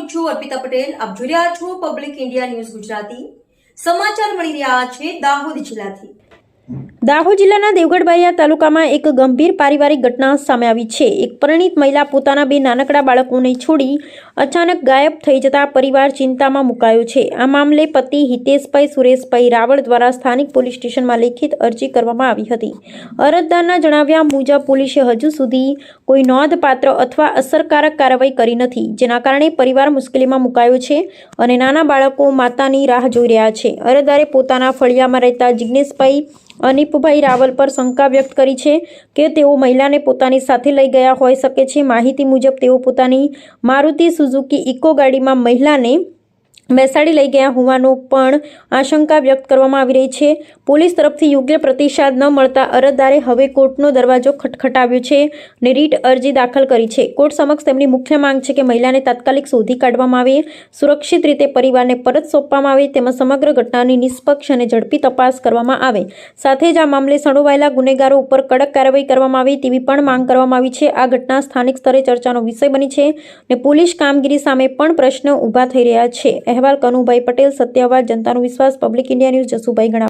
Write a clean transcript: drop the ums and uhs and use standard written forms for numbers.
હું છું અર્પિતા પટેલ. આપ જોઈ રહ્યા છો પબ્લિક ઇન્ડિયા ન્યૂઝ ગુજરાતી. સમાચાર મળી રહ્યા છે દાહોદ જિલ્લાથી. દાહોદ જિલ્લાના દેવગઢ બારિયા તાલુકામાં એક ગંભીર પારિવારિક ઘટના સામે આવી છે. એક પરિણીત મહિલા પોતાના બે નાનકડા બાળકોને છોડી અચાનક ગાયબ થઈ જતા પરિવાર ચિંતામાં મુકાયો છે. આ મામલે પતિ હિતેશભાઈ સુરેશભાઈ રાવળ દ્વારા સ્થાનિક પોલીસ સ્ટેશનમાં લેખિત અરજી કરવામાં આવી હતી. અરજદારના જણાવ્યા મુજબ પોલીસે હજુ સુધી કોઈ નોંધપાત્ર અથવા અસરકારક કાર્યવાહી કરી નથી, જેના કારણે પરિવાર મુશ્કેલીમાં મુકાયો છે અને નાના બાળકો માતાની રાહ જોઈ રહ્યા છે. અરજદારે પોતાના ફળિયામાં રહેતા જિગ્નેશભાઈ અનિપભાઈ રાવલ પર શંકા વ્યક્ત કરી છે કે તેઓ મહિલાને પોતાની સાથે લઈ ગયા હોઈ શકે છે. માહિતી મુજબ તેઓ પોતાની મારુતિ સુઝુકી ઇકો ગાડીમાં મહિલાને બેસાડી લઈ ગયા હોવાનો પણ આશંકા વ્યક્ત કરવામાં આવી રહી છે. પોલીસ તરફથી યોગ્ય પ્રતિસાદ ન મળતા અરજદારે હવે કોર્ટનો દરવાજો ખટખટાવ્યો છે અને રીટ અરજી દાખલ કરી છે. કોર્ટ સમક્ષ તેમની મુખ્ય માંગ છે કે મહિલાને તાત્કાલિક શોધી કાઢવામાં આવે, સુરક્ષિત રીતે પરિવારને પરત સોંપવામાં આવે તેમજ સમગ્ર ઘટનાની નિષ્પક્ષ અને ઝડપી તપાસ કરવામાં આવે. સાથે જ આ મામલે સંડોવાયેલા ગુનેગારો ઉપર કડક કાર્યવાહી કરવામાં આવે તેવી પણ માંગ કરવામાં આવી છે. આ ઘટના સ્થાનિક સ્તરે ચર્ચાનો વિષય બની છે અને પોલીસ કામગીરી સામે પણ પ્રશ્નો ઊભા થઈ રહ્યા છે. અહેવાલ કનુભાઈ પટેલ, સત્ય અવાજ, જનતાનો વિશ્વાસ, પબ્લિક ઇન્ડિયા ન્યૂઝ, જસુભાઈ ગણા.